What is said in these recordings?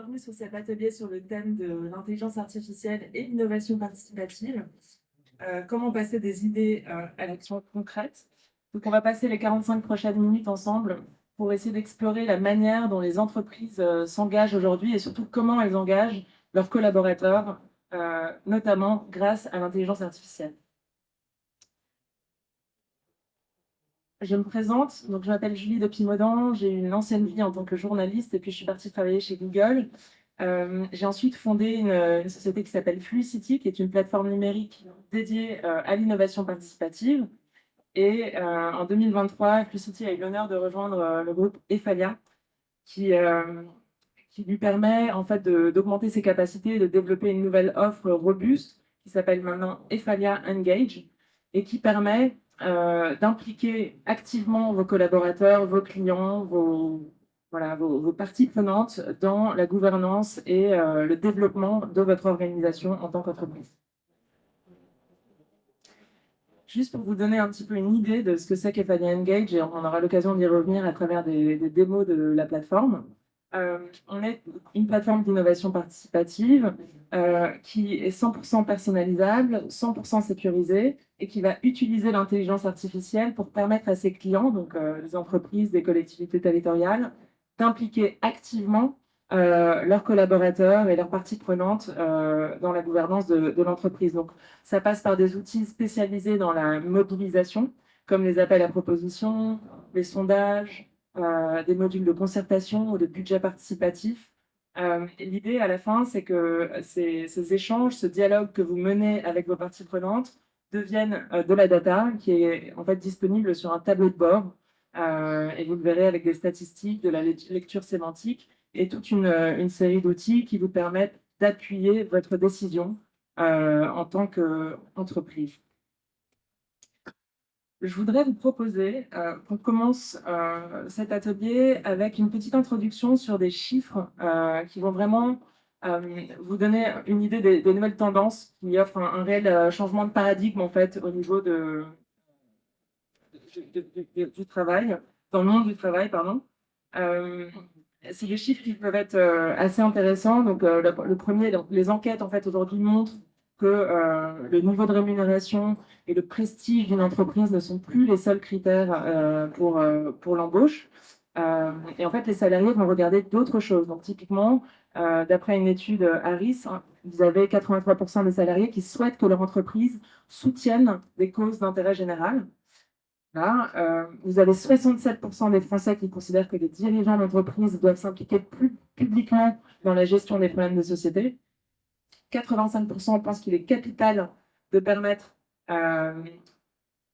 bienvenue sur cet atelier sur le thème de l'intelligence artificielle et l'innovation participative. Comment passer des idées à l'action concrète. Donc, on va passer les 45 prochaines minutes ensemble pour essayer d'explorer la manière dont les entreprises s'engagent aujourd'hui et surtout comment elles engagent leurs collaborateurs, notamment grâce à l'intelligence artificielle. Je me présente, donc je m'appelle Julie de Pimodan, j'ai une ancienne vie en tant que journaliste et puis je suis partie travailler chez Google. J'ai ensuite fondé une société qui s'appelle Fluicity, qui est une plateforme numérique dédiée à l'innovation participative. Et en 2023, Fluicity a eu l'honneur de rejoindre le groupe Efalia, qui lui permet en fait d'augmenter ses capacités, de développer une nouvelle offre robuste qui s'appelle maintenant Efalia Engage et qui permet d'impliquer activement vos collaborateurs, vos clients, vos parties prenantes dans la gouvernance et le développement de votre organisation en tant qu'entreprise. Juste pour vous donner un petit peu une idée de ce que c'est qu'Efalia Engage, et on aura l'occasion d'y revenir à travers des démos de la plateforme. On est une plateforme d'innovation participative qui est 100% personnalisable, 100% sécurisée et qui va utiliser l'intelligence artificielle pour permettre à ses clients, donc les entreprises, les collectivités territoriales, d'impliquer activement leurs collaborateurs et leurs parties prenantes dans la gouvernance de l'entreprise. Donc, ça passe par des outils spécialisés dans la mobilisation, comme les appels à propositions, les sondages, des modules de concertation ou de budget participatif. L'idée à la fin, c'est que ces échanges, ce dialogue que vous menez avec vos parties prenantes deviennent de la data qui est en fait disponible sur un tableau de bord et vous le verrez avec des statistiques, de la lecture sémantique et toute une série d'outils qui vous permettent d'appuyer votre décision en tant qu'entreprise. Je voudrais vous proposer qu'on commence cet atelier avec une petite introduction sur des chiffres qui vont vraiment vous donner une idée des nouvelles tendances qui offrent un réel changement de paradigme en fait au niveau du travail, dans le monde du travail, pardon. C'est des chiffres qui peuvent être assez intéressants. Donc, le premier, les enquêtes en fait aujourd'hui montrent que le niveau de rémunération et le prestige d'une entreprise ne sont plus les seuls critères pour l'embauche. Et en fait, les salariés vont regarder d'autres choses. Donc, typiquement, d'après une étude Harris, vous avez 83% des salariés qui souhaitent que leur entreprise soutienne des causes d'intérêt général. Là, vous avez 67% des Français qui considèrent que les dirigeants d'entreprise doivent s'impliquer plus publiquement dans la gestion des problèmes de société. 85% pensent qu'il est capital de permettre à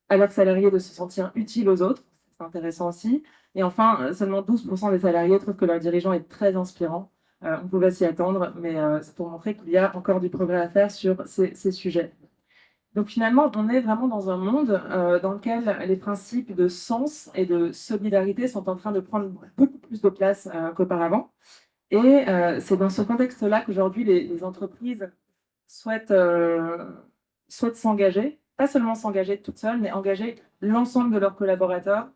leurs salariés de se sentir utiles aux autres. C'est intéressant aussi. Et enfin, seulement 12% des salariés trouvent que leur dirigeant est très inspirant. On pouvait s'y attendre, mais c'est pour montrer qu'il y a encore du progrès à faire sur ces sujets. Donc finalement, on est vraiment dans un monde dans lequel les principes de sens et de solidarité sont en train de prendre beaucoup plus de place qu'auparavant. Et c'est dans ce contexte-là qu'aujourd'hui, les entreprises souhaitent s'engager, pas seulement s'engager toutes seules, mais engager l'ensemble de leurs collaborateurs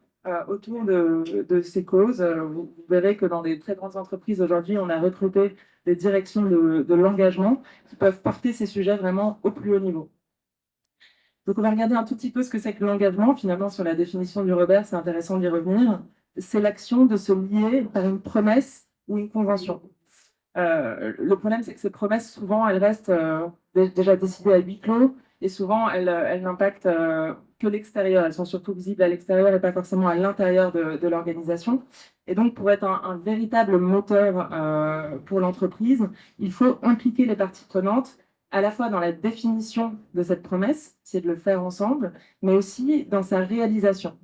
autour de ces causes. Vous verrez que dans des très grandes entreprises aujourd'hui, on a recruté des directions de l'engagement qui peuvent porter ces sujets vraiment au plus haut niveau. Donc, on va regarder un tout petit peu ce que c'est que l'engagement. Finalement, sur la définition du Robert, c'est intéressant d'y revenir. C'est l'action de se lier par une promesse ou une convention. Le problème, c'est que ces promesses, souvent, elles restent déjà décidées à huis clos et souvent, elles n'impactent que l'extérieur. Elles sont surtout visibles à l'extérieur et pas forcément à l'intérieur de l'organisation. Et donc, pour être un véritable moteur pour l'entreprise, il faut impliquer les parties prenantes à la fois dans la définition de cette promesse, c'est de le faire ensemble, mais aussi dans sa réalisation.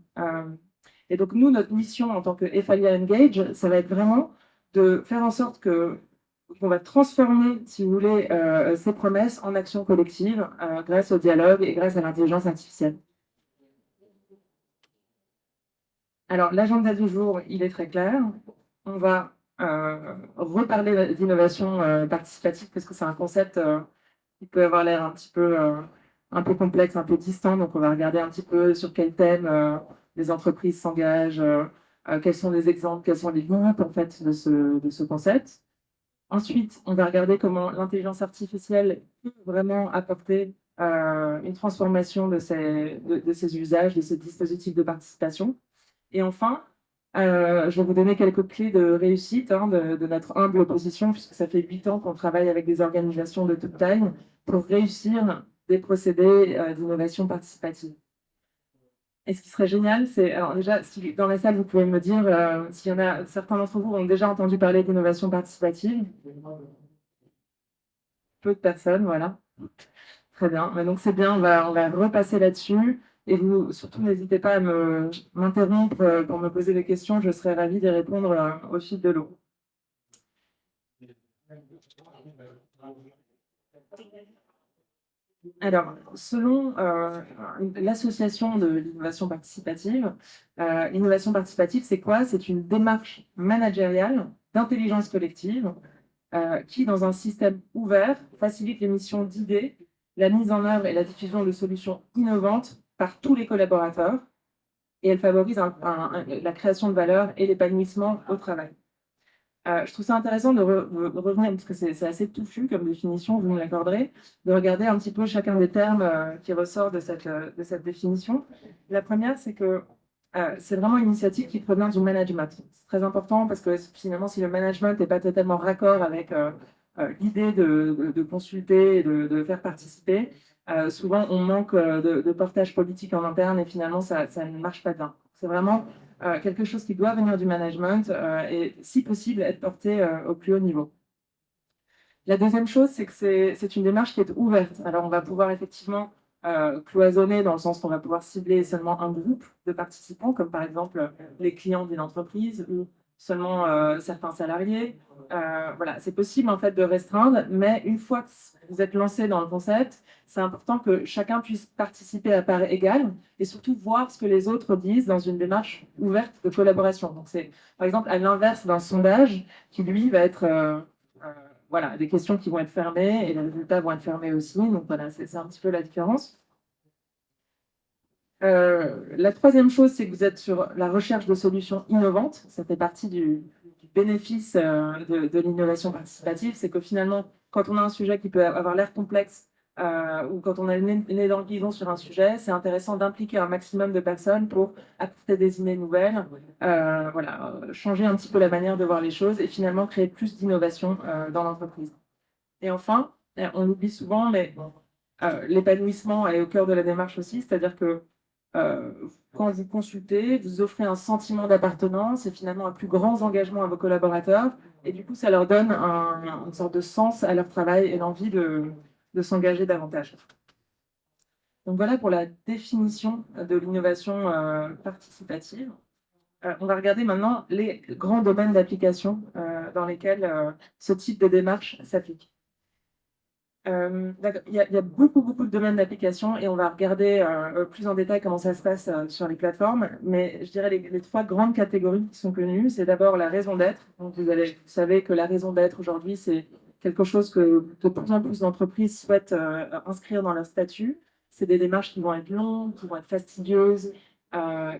Et donc, nous, notre mission en tant que Efalia Engage, ça va être vraiment de faire en sorte qu'on va transformer, si vous voulez, ces promesses en actions collectives grâce au dialogue et grâce à l'intelligence artificielle. Alors, l'agenda du jour, il est très clair. On va reparler d'innovation participative parce que c'est un concept qui peut avoir l'air un peu complexe, un peu distant. Donc, on va regarder un petit peu sur quel thème les entreprises s'engagent, quels sont les exemples, quelles sont les limites en fait de ce concept. Ensuite, on va regarder comment l'intelligence artificielle peut vraiment apporter une transformation de ces usages, de ces dispositifs de participation. Et enfin, je vais vous donner quelques clés de réussite de notre humble position, puisque ça fait 8 ans qu'on travaille avec des organisations de toute taille pour réussir des procédés d'innovation participative. Et ce qui serait génial, c'est, alors déjà, si dans la salle, vous pouvez me dire s'il y en a, certains d'entre vous ont déjà entendu parler d'innovation participative. Peu de personnes, voilà. Très bien. Mais donc, c'est bien, on va repasser là-dessus. Et vous, surtout, n'hésitez pas à m'interrompre pour me poser des questions. Je serai ravie d'y répondre au fil de l'eau. Alors, selon l'association de l'innovation participative, c'est quoi? C'est une démarche managériale d'intelligence collective qui, dans un système ouvert, facilite l'émission d'idées, la mise en œuvre et la diffusion de solutions innovantes par tous les collaborateurs, et elle favorise la création de valeur et l'épanouissement au travail. Je trouve ça intéressant de revenir, parce que c'est assez touffu comme définition, vous me l'accorderez, de regarder un petit peu chacun des termes qui ressortent de cette définition. La première, c'est que c'est vraiment une initiative qui provient du management. C'est très important parce que finalement, si le management n'est pas totalement raccord avec l'idée de consulter et de faire participer, souvent on manque de portage politique en interne et finalement ça ne marche pas bien. C'est vraiment quelque chose qui doit venir du management et, si possible, être porté au plus haut niveau. La deuxième chose, c'est que c'est une démarche qui est ouverte. Alors, on va pouvoir effectivement cloisonner dans le sens qu'on va pouvoir cibler seulement un groupe de participants, comme par exemple les clients d'une entreprise ou seulement certains salariés. Voilà, c'est possible en fait de restreindre, mais une fois que vous êtes lancé dans le concept, c'est important que chacun puisse participer à part égale et surtout voir ce que les autres disent dans une démarche ouverte de collaboration. Donc, c'est par exemple à l'inverse d'un sondage qui, lui, va être voilà, des questions qui vont être fermées et les résultats vont être fermés aussi. Donc voilà, c'est un petit peu la différence. La troisième chose, c'est que vous êtes sur la recherche de solutions innovantes. Ça fait partie du bénéfice de l'innovation participative. C'est que finalement, quand on a un sujet qui peut avoir l'air complexe ou quand on a le nez dans le guidon sur un sujet, c'est intéressant d'impliquer un maximum de personnes pour apporter des idées nouvelles, voilà, changer un petit peu la manière de voir les choses et finalement créer plus d'innovation dans l'entreprise. Et enfin, on l'oublie souvent, mais l'épanouissement est au cœur de la démarche aussi, c'est-à-dire que euh, quand vous consultez, vous offrez un sentiment d'appartenance et finalement un plus grand engagement à vos collaborateurs. Et du coup, ça leur donne une sorte de sens à leur travail et l'envie de s'engager davantage. Donc voilà pour la définition de l'innovation participative. On va regarder maintenant les grands domaines d'application dans lesquels ce type de démarche s'applique. Il y a beaucoup, beaucoup de domaines d'application et on va regarder plus en détail comment ça se passe sur les plateformes. Mais je dirais les trois grandes catégories qui sont connues, c'est d'abord la raison d'être. Donc vous savez que la raison d'être aujourd'hui, c'est quelque chose que de plus en plus d'entreprises souhaitent inscrire dans leur statut. C'est des démarches qui vont être longues, qui vont être fastidieuses,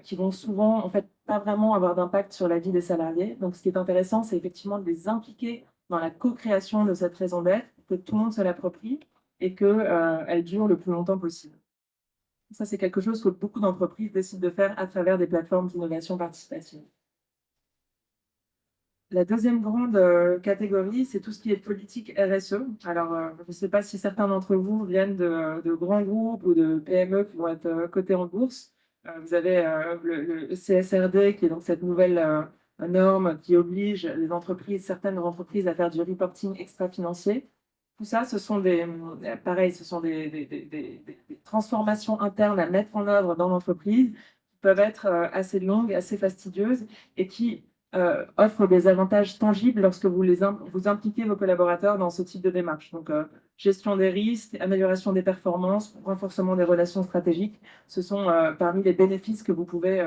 qui vont souvent en fait pas vraiment avoir d'impact sur la vie des salariés. Donc ce qui est intéressant, c'est effectivement de les impliquer dans la co-création de cette raison d'être, que tout le monde se l'approprie et qu'elle dure le plus longtemps possible. Ça, c'est quelque chose que beaucoup d'entreprises décident de faire à travers des plateformes d'innovation participative. La deuxième grande catégorie, c'est tout ce qui est politique RSE. Alors, je ne sais pas si certains d'entre vous viennent de grands groupes ou de PME qui vont être cotés en bourse. Vous avez le CSRD, qui est donc cette nouvelle norme qui oblige certaines entreprises à faire du reporting extra-financier. Tout ça, ce sont pareil, ce sont des transformations internes à mettre en œuvre dans l'entreprise qui peuvent être assez longues, assez fastidieuses et qui offrent des avantages tangibles lorsque vous impliquez vos collaborateurs dans ce type de démarche. Donc, gestion des risques, amélioration des performances, renforcement des relations stratégiques, ce sont parmi les bénéfices que vous pouvez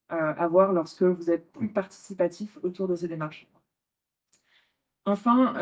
avoir lorsque vous êtes plus participatif autour de ces démarches. Enfin,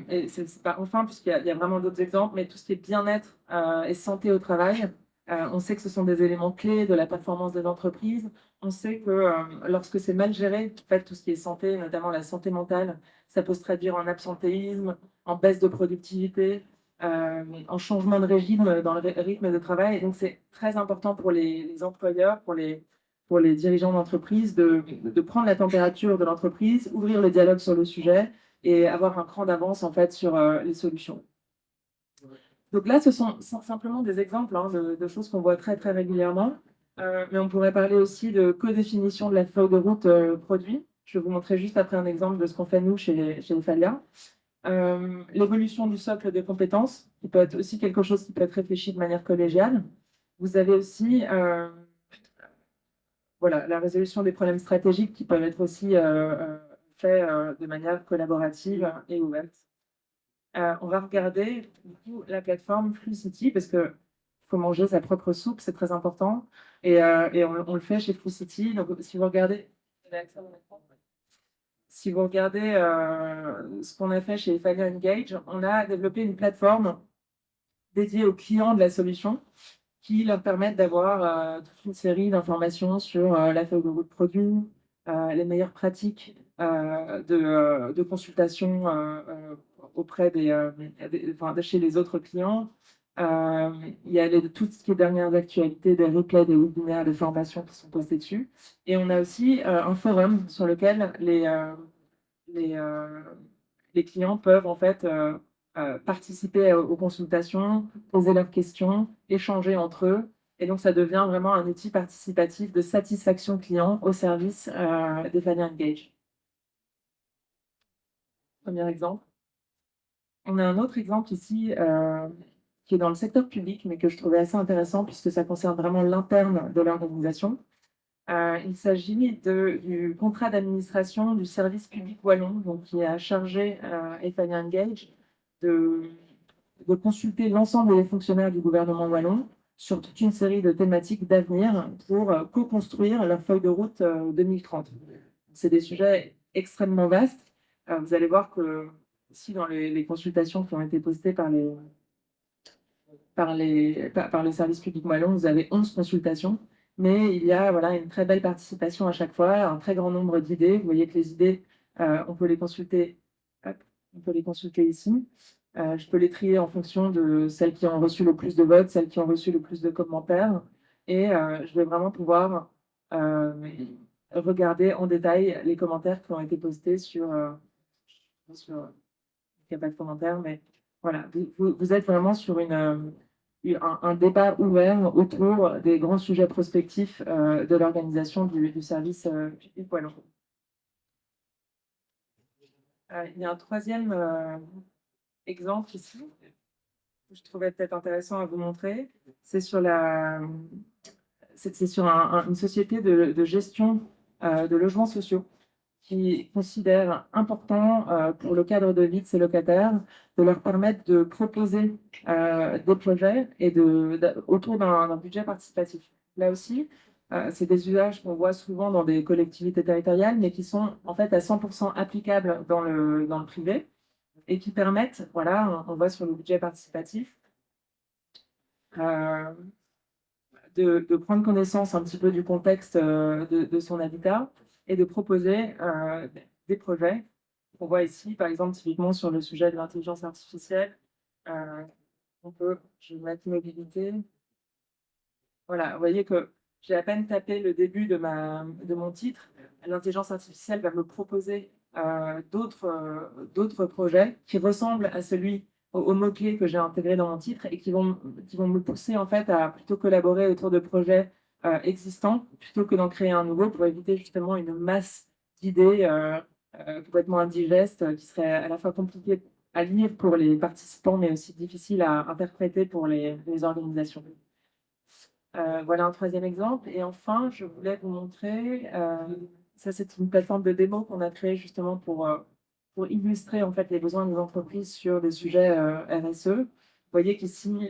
et c'est pas enfin, puisqu'il y a vraiment d'autres exemples, mais tout ce qui est bien-être et santé au travail, On sait que ce sont des éléments clés de la performance des entreprises. On sait que lorsque c'est mal géré, en fait, tout ce qui est santé, notamment la santé mentale, ça peut se traduire en absentéisme, en baisse de productivité, en changement de régime dans le rythme de travail. Et donc, c'est très important pour les employeurs, pour les dirigeants d'entreprise, de prendre la température de l'entreprise, ouvrir le dialogue sur le sujet et avoir un cran d'avance en fait sur les solutions. Donc là, ce sont simplement des exemples hein, de choses qu'on voit très très régulièrement. Mais on pourrait parler aussi de codéfinition de la feuille de route produit. Je vais vous montrer juste après un exemple de ce qu'on fait nous chez Efalia. L'évolution du socle de compétences, qui peut être aussi quelque chose qui peut être réfléchi de manière collégiale. Vous avez aussi voilà, la résolution des problèmes stratégiques qui peuvent être aussi faits de manière collaborative et ouverte. On va regarder du coup, la plateforme Flucity parce que faut manger sa propre soupe, c'est très important. Et on le fait chez Flucity. Donc, si vous regardez ce qu'on a fait chez Efalia Engage, on a développé une plateforme dédiée aux clients de la solution qui leur permettent d'avoir toute une série d'informations sur la feuille de route produit, les meilleures pratiques de consultation auprès enfin, de chez les autres clients. Il y a tout ce qui est dernières actualités, des replays, des webinaires, des formations qui sont postés dessus. Et on a aussi un forum sur lequel les, euh, les clients peuvent en fait participer aux consultations, poser leurs questions, échanger entre eux. Et donc, ça devient vraiment un outil participatif de satisfaction client au service des Fanny Engage. Premier exemple. On a un autre exemple ici qui est dans le secteur public, mais que je trouvais assez intéressant puisque ça concerne vraiment l'interne de l'organisation. Il s'agit du contrat d'administration du service public wallon, donc qui a chargé Fanny Engage de consulter l'ensemble des fonctionnaires du gouvernement wallon sur toute une série de thématiques d'avenir pour co-construire leur feuille de route 2030. C'est des sujets extrêmement vastes. Vous allez voir que ici, dans les consultations qui ont été postées par le service public wallon, vous avez 11 consultations, mais il y a voilà, une très belle participation à chaque fois, un très grand nombre d'idées. Vous voyez que les idées, on peut les consulter, hop, on peut les consulter ici. Je peux les trier en fonction de celles qui ont reçu le plus de votes, celles qui ont reçu le plus de commentaires. Et je vais vraiment pouvoir regarder en détail les commentaires qui ont été postés il n'y a pas de commentaires, mais voilà, vous êtes vraiment sur un débat ouvert autour des grands sujets prospectifs de l'organisation du service public wallon. Il y a un troisième exemple ici, que je trouvais peut-être intéressant à vous montrer. C'est sur une société de gestion de logements sociaux qui considère important pour le cadre de vie de ses locataires de leur permettre de proposer des projets et autour d'un budget participatif. Là aussi, c'est des usages qu'on voit souvent dans des collectivités territoriales, mais qui sont en fait à 100% applicables dans le privé et qui permettent, voilà, on voit sur le budget participatif, euh, de prendre connaissance un petit peu du contexte de son habitat et de proposer des projets. On voit ici, par exemple, typiquement sur le sujet de l'intelligence artificielle, je vais mettre mobilité. Voilà, vous voyez que j'ai à peine tapé le début de mon titre. L'intelligence artificielle va me proposer d'autres projets qui ressemblent à celui aux mots-clés que j'ai intégrés dans mon titre et qui vont me pousser en fait à plutôt collaborer autour de projets existants plutôt que d'en créer un nouveau pour éviter justement une masse d'idées complètement indigestes qui seraient à la fois compliquées à lire pour les participants mais aussi difficiles à interpréter pour les organisations. Voilà un troisième exemple. Et enfin, je voulais vous montrer, ça c'est une plateforme de démo qu'on a créée justement pour illustrer en fait les besoins des entreprises sur des sujets RSE. Vous voyez qu'ici,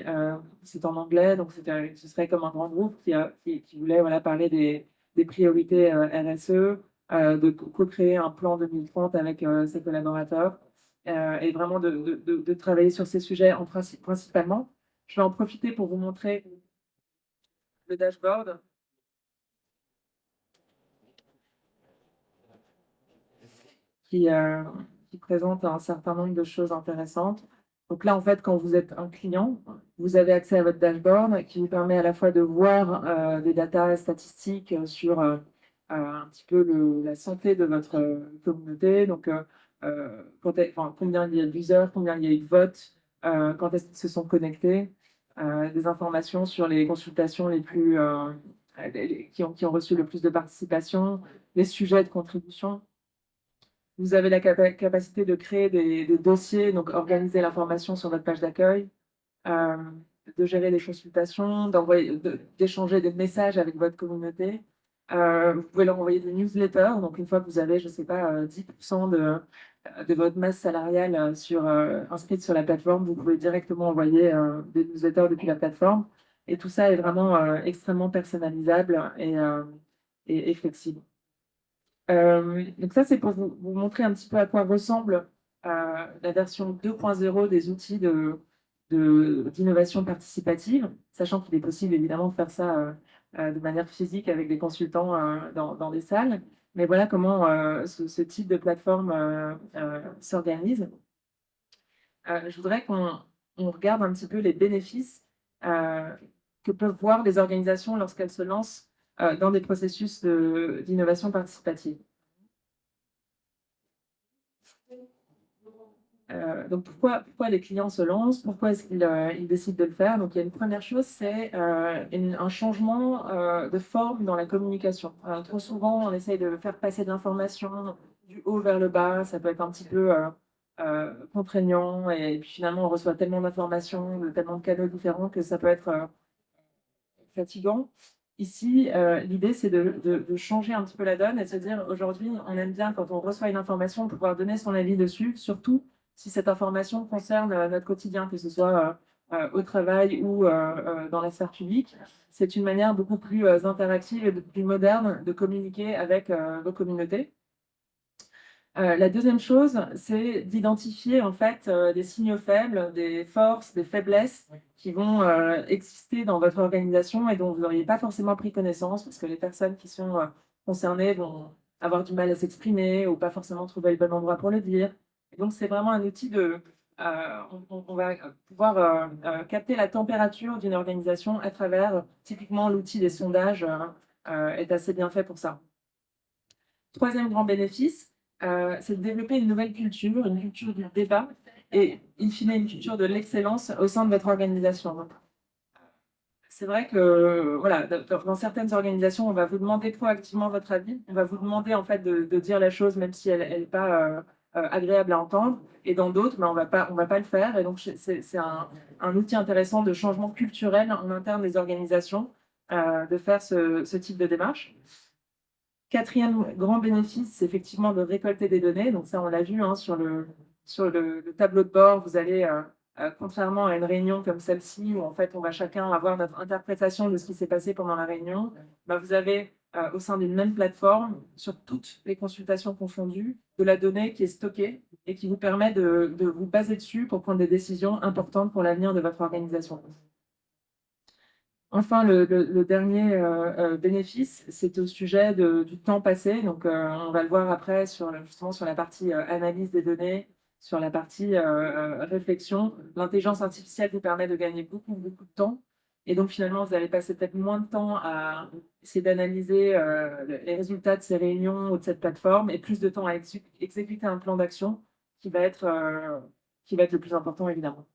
c'est en anglais, donc ce serait comme un grand groupe qui voulait voilà, parler des priorités RSE, de co-créer un plan 2030 avec ses collaborateurs et vraiment de travailler sur ces sujets principalement. Je vais en profiter pour vous montrer le dashboard qui, euh, qui présente un certain nombre de choses intéressantes. Donc là, en fait, quand vous êtes un client, vous avez accès à votre dashboard qui vous permet à la fois de voir des datas statistiques sur un petit peu la santé de votre communauté. Donc, enfin, combien il y a d'users, combien il y a eu de votes, quand est-ce qu'ils se sont connectés, des informations sur les consultations les plus, qui ont reçu le plus de participation, les sujets de contribution. Vous avez la capacité de créer des dossiers, donc organiser l'information sur votre page d'accueil, euh, de gérer des consultations, d'échanger des messages avec votre communauté. Vous pouvez leur envoyer des newsletters. Donc, une fois que vous avez, je ne sais pas, 10% de votre masse salariale inscrite sur la plateforme, vous pouvez directement envoyer des newsletters depuis la plateforme. Et tout ça est vraiment extrêmement personnalisable et flexible. Donc ça, c'est pour vous montrer un petit peu à quoi ressemble la version 2.0 des outils d'innovation participative, sachant qu'il est possible évidemment de faire ça de manière physique avec des consultants dans des salles. Mais voilà comment ce type de plateforme s'organise. Je voudrais qu'on regarde un petit peu les bénéfices euh, que peuvent voir les organisations lorsqu'elles se lancent dans des processus d'innovation participative. Donc pourquoi les clients se lancent? Pourquoi est-ce qu'ils décident de le faire? Donc il y a une première chose, c'est un changement de forme dans la communication. Trop souvent, on essaye de faire passer de l'information du haut vers le bas. Ça peut être un petit peu contraignant et puis finalement, on reçoit tellement d'informations, de tellement de canaux différents que ça peut être fatigant. Ici, l'idée, c'est de changer un petit peu la donne et de se dire, aujourd'hui, on aime bien, quand on reçoit une information, pouvoir donner son avis dessus, surtout si cette information concerne notre quotidien, que ce soit au travail ou dans la sphère publique. C'est une manière beaucoup plus interactive et plus moderne de communiquer avec vos communautés. La deuxième chose, c'est d'identifier en fait des signaux faibles, des forces, des faiblesses qui vont exister dans votre organisation et dont vous n'auriez pas forcément pris connaissance parce que les personnes qui sont concernées vont avoir du mal à s'exprimer ou pas forcément trouver le bon endroit pour le dire. Et donc, c'est vraiment un outil on va pouvoir capter la température d'une organisation à travers, typiquement, l'outil des sondages est assez bien fait pour ça. Troisième grand bénéfice, c'est de développer une nouvelle culture, une culture du débat et, in fine, une culture de l'excellence au sein de votre organisation. C'est vrai que voilà, dans certaines organisations, on va vous demander proactivement votre avis. On va vous demander en fait de dire la chose même si elle n'est pas agréable à entendre. Et dans d'autres, ben, on va pas le faire. Et donc, c'est un outil intéressant de changement culturel en interne des organisations de faire ce type de démarche. Quatrième grand bénéfice, c'est effectivement de récolter des données. Donc ça, on l'a vu hein, sur le tableau de bord. Vous allez, contrairement à une réunion comme celle-ci, où en fait on va chacun avoir notre interprétation de ce qui s'est passé pendant la réunion, bah, vous avez au sein d'une même plateforme, sur toutes les consultations confondues, de la donnée qui est stockée et qui vous permet de vous baser dessus pour prendre des décisions importantes pour l'avenir de votre organisation. Enfin, le dernier bénéfice, c'est au sujet du temps passé. Donc, on va le voir après justement sur la partie analyse des données, sur la partie réflexion. L'intelligence artificielle vous permet de gagner beaucoup, beaucoup de temps. Et donc, finalement, vous allez passer peut-être moins de temps à essayer d'analyser les résultats de ces réunions ou de cette plateforme et plus de temps à exécuter un plan d'action qui va être le plus important, évidemment.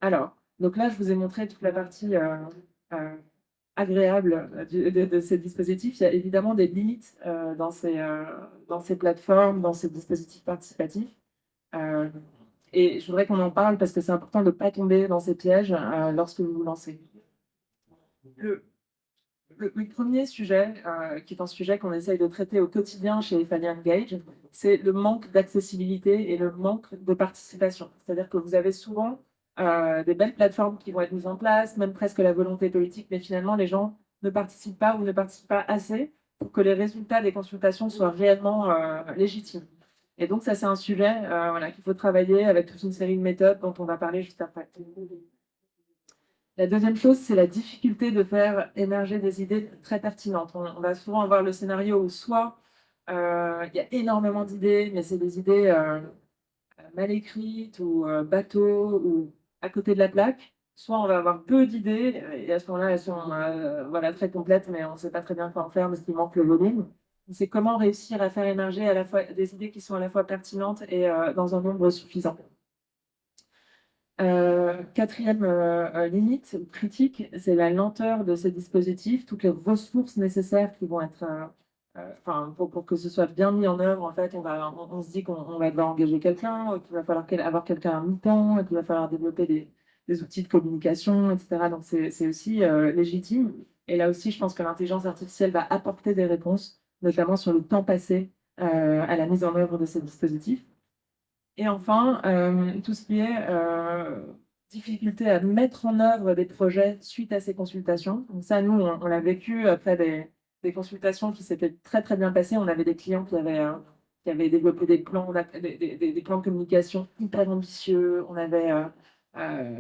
Alors, donc là, je vous ai montré toute la partie euh, agréable de ces dispositifs. Il y a évidemment des limites dans ces plateformes, dans ces dispositifs participatifs. Euh, et je voudrais qu'on en parle parce que c'est important de ne pas tomber dans ces pièges lorsque vous vous lancez. Le premier sujet, qui est un sujet qu'on essaye de traiter au quotidien chez Fanny Engage, c'est le manque d'accessibilité et le manque de participation. C'est-à-dire que vous avez souvent des belles plateformes qui vont être mises en place, même presque la volonté politique, mais finalement, les gens ne participent pas ou ne participent pas assez pour que les résultats des consultations soient réellement légitimes. Et donc, ça, c'est un sujet voilà, qu'il faut travailler avec toute une série de méthodes dont on va parler juste après. La deuxième chose, c'est la difficulté de faire émerger des idées très pertinentes. On va souvent avoir le scénario où soit il y a énormément d'idées, mais c'est des idées mal écrites ou bateaux ou à côté de la plaque. Soit on va avoir peu d'idées et à ce moment-là, elles sont voilà, très complètes, mais on ne sait pas très bien quoi en faire parce qu'il manque le volume. C'est comment réussir à faire émerger à la fois des idées qui sont à la fois pertinentes et dans un nombre suffisant. Quatrième limite critique, c'est la lenteur de ces dispositifs, toutes les ressources nécessaires qui vont être, enfin, pour que ce soit bien mis en œuvre, en fait, on se dit qu'on va devoir engager quelqu'un, qu'il va falloir avoir quelqu'un à mi-temps, qu'il va falloir développer des outils de communication, etc. Donc, c'est aussi légitime. Et là aussi, je pense que l'intelligence artificielle va apporter des réponses, notamment sur le temps passé à la mise en œuvre de ces dispositifs. Et enfin, tout ce qui est difficulté à mettre en œuvre des projets suite à ces consultations. Donc ça, nous, on l'a vécu après des consultations qui s'étaient très, très bien passées. On avait des clients qui avaient développé des plans, des plans de communication hyper ambitieux. On avait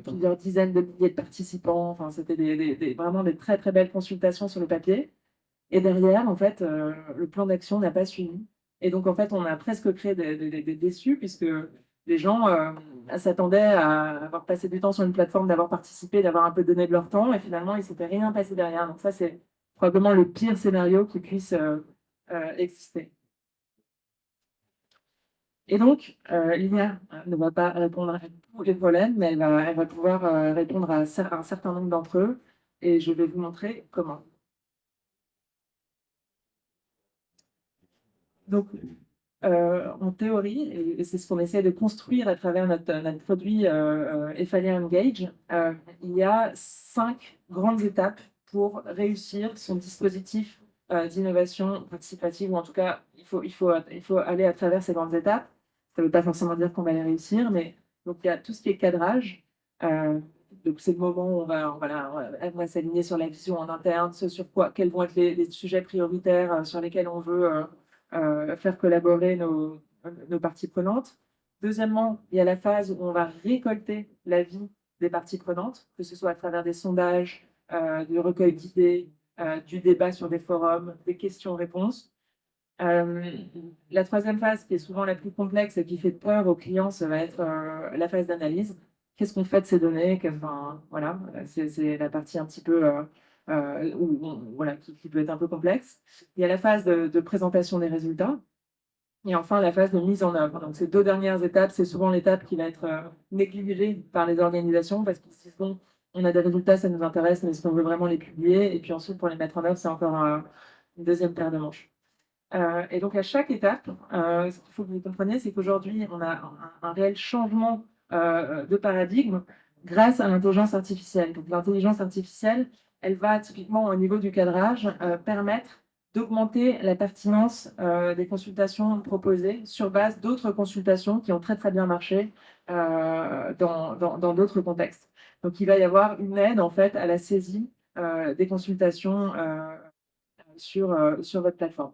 plusieurs dizaines de milliers de participants. Enfin, c'était vraiment des très, très belles consultations sur le papier. Et derrière, en fait, le plan d'action n'a pas suivi. Et donc, en fait, on a presque créé des déçus puisque les gens s'attendaient à avoir passé du temps sur une plateforme, d'avoir participé, d'avoir un peu donné de leur temps. Et finalement, il ne s'était rien passé derrière. Donc, ça, c'est probablement le pire scénario qui puisse exister. Et donc, l'IA ne va pas répondre à tous les problèmes, mais elle va pouvoir répondre à un certain nombre d'entre eux. Et je vais vous montrer comment. Donc, en théorie, et c'est ce qu'on essaie de construire à travers notre produit Ephalia Engage, il y a 5 grandes étapes pour réussir son dispositif d'innovation participative, ou en tout cas, il faut aller à travers ces grandes étapes. Ça ne veut pas forcément dire qu'on va les réussir, mais donc il y a tout ce qui est cadrage. Donc c'est le moment où elle va s'aligner sur la vision en interne, ce sur quoi, quels vont être les sujets prioritaires sur lesquels on veut faire collaborer nos parties prenantes. Deuxièmement, il y a la phase où on va récolter l'avis des parties prenantes, que ce soit à travers des sondages, du recueil d'idées, du débat sur des forums, des questions-réponses. La troisième phase, qui est souvent la plus complexe et qui fait peur aux clients, ça va être la phase d'analyse. Qu'est-ce qu'on fait de ces données? Enfin, voilà, c'est la partie un petit peu voilà, qui peut être un peu complexe. Il y a la phase de présentation des résultats et enfin la phase de mise en œuvre. Donc ces deux dernières étapes, c'est souvent l'étape qui va être négligée par les organisations parce qu'ils se disent, bon, on a des résultats, ça nous intéresse, mais est-ce qu'on veut vraiment les publier? Et puis ensuite, pour les mettre en œuvre, c'est encore une deuxième paire de manches. Et donc, à chaque étape, ce qu'il faut que vous compreniez, c'est qu'aujourd'hui, on a un réel changement de paradigme grâce à l'intelligence artificielle. Donc, l'intelligence artificielle, elle va typiquement au niveau du cadrage permettre d'augmenter la pertinence des consultations proposées sur base d'autres consultations qui ont très très bien marché dans d'autres contextes. Donc, il va y avoir une aide en fait à la saisie des consultations sur votre plateforme.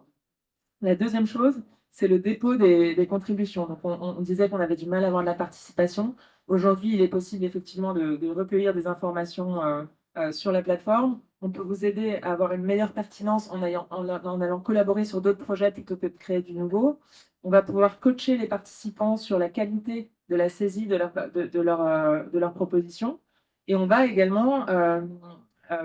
La deuxième chose, c'est le dépôt des contributions. Donc, on disait qu'on avait du mal à avoir de la participation. Aujourd'hui, il est possible effectivement de recueillir des informations sur la plateforme. On peut vous aider à avoir une meilleure pertinence en allant collaborer sur d'autres projets plutôt que de créer du nouveau. On va pouvoir coacher les participants sur la qualité de la saisie de leur proposition. Et on va également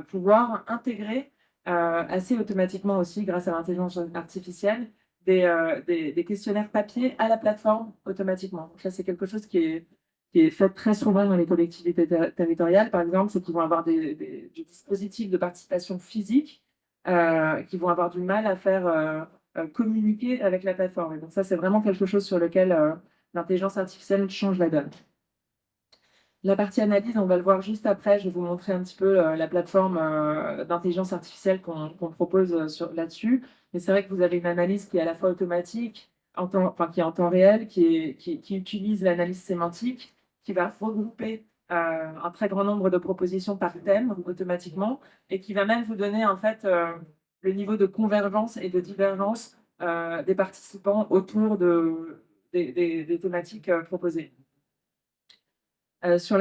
pouvoir intégrer assez automatiquement aussi, grâce à l'intelligence artificielle, des questionnaires papier à la plateforme automatiquement. Donc ça, c'est quelque chose qui est fait très souvent dans les collectivités territoriales, par exemple, c'est qu'ils vont avoir des dispositifs de participation physique qui vont avoir du mal à faire communiquer avec la plateforme. Et donc ça, c'est vraiment quelque chose sur lequel l'intelligence artificielle change la donne. La partie analyse, on va le voir juste après. Je vais vous montrer un petit peu la plateforme d'intelligence artificielle qu'on propose là-dessus. Mais c'est vrai que vous avez une analyse qui est à la fois automatique, qui est en temps réel, qui utilise l'analyse sémantique, qui va regrouper un très grand nombre de propositions par thème automatiquement et qui va même vous donner en fait le niveau de convergence et de divergence des participants autour des thématiques proposées. Sur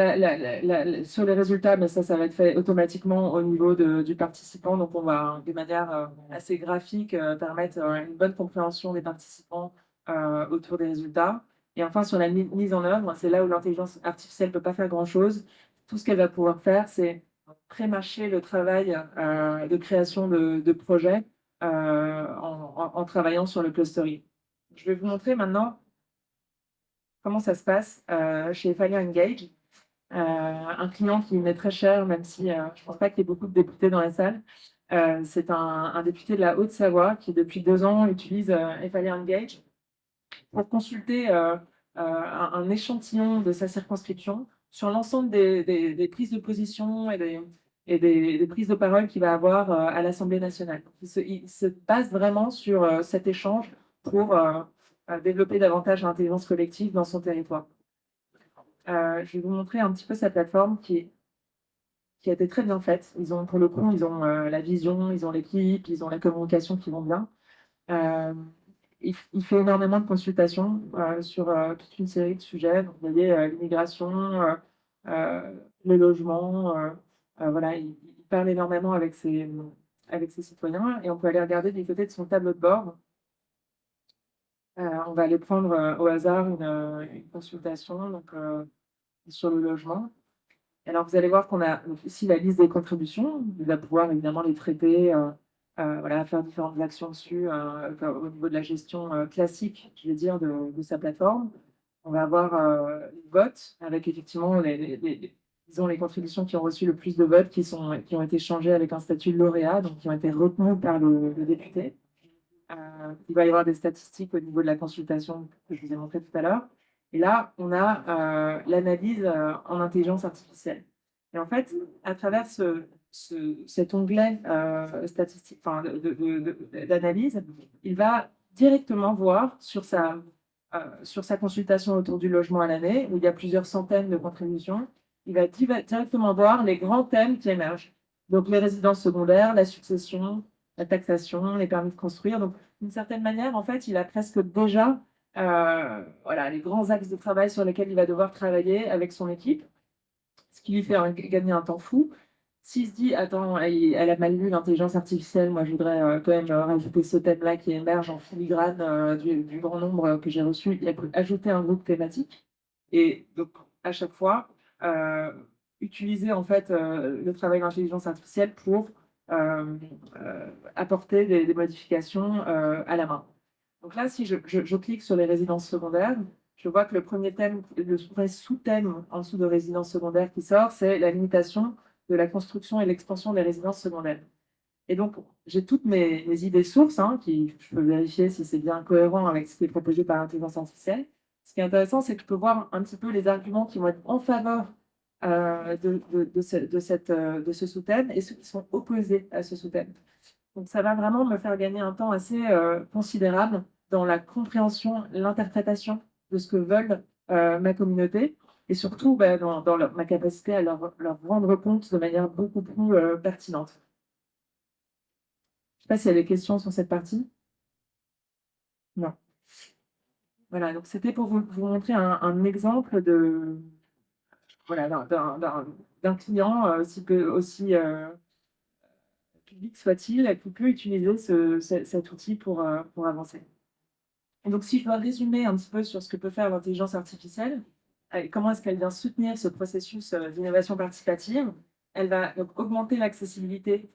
sur les résultats, mais ça va être fait automatiquement au niveau du participant. Donc, on va, de manière assez graphique, permettre une bonne compréhension des participants autour des résultats. Et enfin, sur la mise en œuvre, c'est là où l'intelligence artificielle ne peut pas faire grand-chose. Tout ce qu'elle va pouvoir faire, c'est pré-mâcher le travail de création de projets en travaillant sur le clustering. Je vais vous montrer maintenant comment ça se passe chez Fire Engage, un client qui m'est très cher, même si je ne pense pas qu'il y ait beaucoup de députés dans la salle. C'est un député de la Haute-Savoie qui, depuis 2 ans, utilise Fire Engage pour consulter un échantillon de sa circonscription sur l'ensemble des prises de position des prises de parole qu'il va avoir à l'Assemblée nationale. Il se base vraiment sur cet échange pour développer davantage l'intelligence collective dans son territoire. Je vais vous montrer un petit peu sa plateforme qui a été très bien faite. Pour le coup, ils ont la vision, ils ont l'équipe, ils ont la communication qui vont bien. Il fait énormément de consultations sur toute une série de sujets. Donc, vous voyez, l'immigration, le logement. Voilà, il parle énormément avec ses citoyens. Et on peut aller regarder du côté de son tableau de bord. On va aller prendre au hasard une consultation sur le logement. Alors, vous allez voir qu'on a ici la liste des contributions. Il va pouvoir évidemment les traiter, voilà, faire différentes actions dessus au niveau de la gestion classique, je vais dire, de sa plateforme. On va avoir les votes avec effectivement disons, les contributions qui ont reçu le plus de votes, qui ont été changées avec un statut de lauréat, donc qui ont été retenues par le député. Il va y avoir des statistiques au niveau de la consultation que je vous ai montré tout à l'heure. Et là, on a l'analyse en intelligence artificielle. Et en fait, à travers cet onglet statistique, enfin, d'analyse, il va directement voir sur sa consultation autour du logement à l'année, où il y a plusieurs centaines de contributions, il va directement voir les grands thèmes qui émergent. Donc, les résidences secondaires, la succession, la taxation, les permis de construire. Donc, d'une certaine manière, en fait, il a presque déjà voilà, les grands axes de travail sur lesquels il va devoir travailler avec son équipe, ce qui lui fait gagner un temps fou. S'il se dit, attends, elle a mal lu l'intelligence artificielle, moi je voudrais quand même rajouter ce thème-là qui émerge en filigrane du grand nombre que j'ai reçu, il peut ajouter un groupe thématique. Et donc, à chaque fois, utiliser en fait le travail d'intelligence artificielle pour apporter des modifications à la main. Donc là, si je clique sur les résidences secondaires, je vois que le premier thème, le premier sous-thème en dessous de résidence secondaire qui sort, c'est la limitation de la construction et l'extension des résidences secondaires. Et donc, j'ai toutes mes idées sources, je peux vérifier si c'est bien cohérent avec ce qui est proposé par l'intelligence artificielle. Ce qui est intéressant, c'est que je peux voir un petit peu les arguments qui vont être en faveur de ce sous-thème et ceux qui sont opposés à ce sous-thème. Donc, ça va vraiment me faire gagner un temps assez considérable dans la compréhension, l'interprétation de ce que veulent ma communauté et surtout dans ma capacité à leur rendre compte de manière beaucoup plus pertinente. Je ne sais pas s'il y a des questions sur cette partie. Non. Voilà, donc c'était pour vous montrer un exemple voilà, d'un client aussi public soit-il, qui peut utiliser cet outil pour avancer. Et donc, si je dois résumer un petit peu sur ce que peut faire l'intelligence artificielle, comment est-ce qu'elle vient soutenir ce processus d'innovation participative, elle va donc augmenter l'accessibilité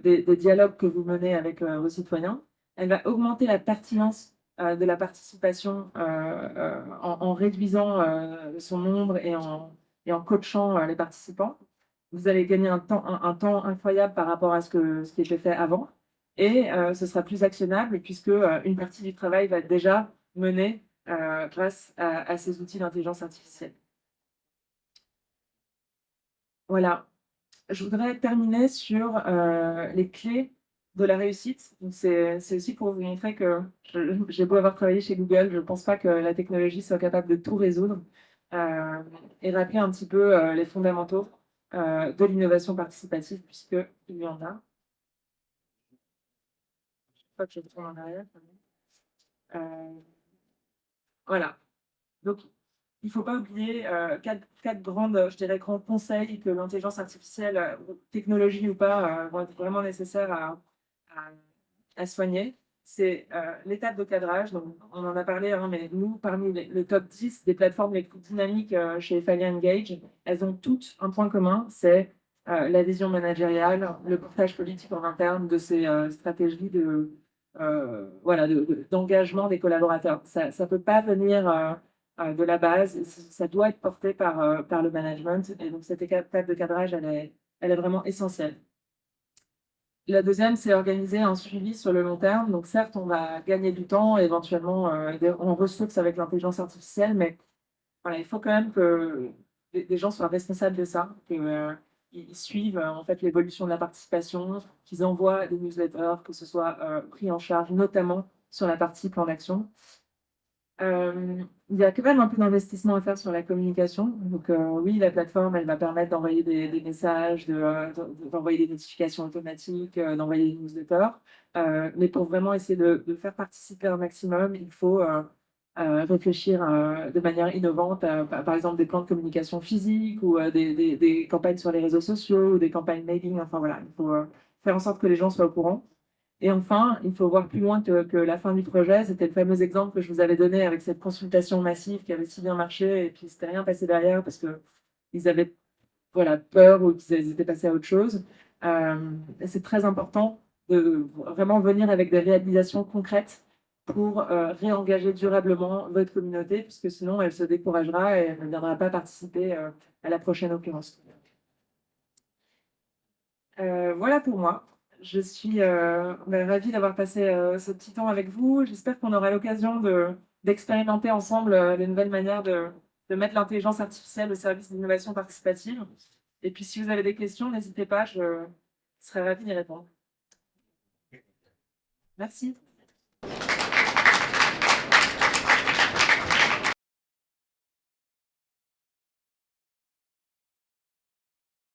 des dialogues que vous menez avec vos citoyens, elle va augmenter la pertinence de la participation en réduisant son nombre et en coachant les participants. Vous allez gagner un temps incroyable par rapport à ce qui était fait avant. Et ce sera plus actionnable puisque une partie du travail va être déjà menée grâce à ces outils d'intelligence artificielle. Voilà. Je voudrais terminer sur les clés de la réussite. C'est aussi pour vous montrer que j'ai beau avoir travaillé chez Google, je ne pense pas que la technologie soit capable de tout résoudre et rappeler un petit peu les fondamentaux de l'innovation participative puisqu'il y en a. Je crois que je tourne en arrière. Voilà. Donc, il ne faut pas oublier quatre grandes, je dirais, grands conseils que l'intelligence artificielle, technologie ou pas, vont être vraiment nécessaires à soigner. C'est l'étape de cadrage. Donc, on en a parlé, hein, mais nous, parmi le top 10 des plateformes les plus dynamiques chez Falia Engage, elles ont toutes un point commun, c'est la vision managériale, le portage politique en interne de ces stratégies voilà, d'engagement des collaborateurs. Ça ne peut pas venir de la base, ça doit être porté par le management. Et donc, cette étape de cadrage, elle est vraiment essentielle. La deuxième, c'est organiser un suivi sur le long terme. Donc, certes, on va gagner du temps, éventuellement en ressources avec l'intelligence artificielle, mais voilà, il faut quand même que des gens soient responsables de ça, qu'ils suivent en fait l'évolution de la participation, qu'ils envoient des newsletters, que ce soit pris en charge, notamment sur la partie plan d'action. Il y a quand même un peu d'investissement à faire sur la communication. Donc, oui, la plateforme, elle va permettre d'envoyer des messages, d'envoyer des notifications automatiques, d'envoyer des newsletters. Mais pour vraiment essayer de faire participer un maximum, il faut réfléchir de manière innovante, par exemple des plans de communication physique ou des campagnes sur les réseaux sociaux ou des campagnes mailing. Enfin voilà, il faut faire en sorte que les gens soient au courant. Et enfin, il faut voir plus loin que la fin du projet. C'était le fameux exemple que je vous avais donné avec cette consultation massive qui avait si bien marché et puis c'était rien passé derrière parce qu'ils avaient voilà, peur ou qu'ils étaient passés à autre chose. C'est très important de vraiment venir avec des réalisations concrètes pour réengager durablement votre communauté, puisque sinon elle se découragera et elle ne viendra pas participer à la prochaine occurrence. Voilà pour moi. Je suis ravie d'avoir passé ce petit temps avec vous. J'espère qu'on aura l'occasion d'expérimenter ensemble les nouvelles manières de mettre l'intelligence artificielle au service d'innovation participative. Et puis, si vous avez des questions, n'hésitez pas, je serai ravie d'y répondre. Merci.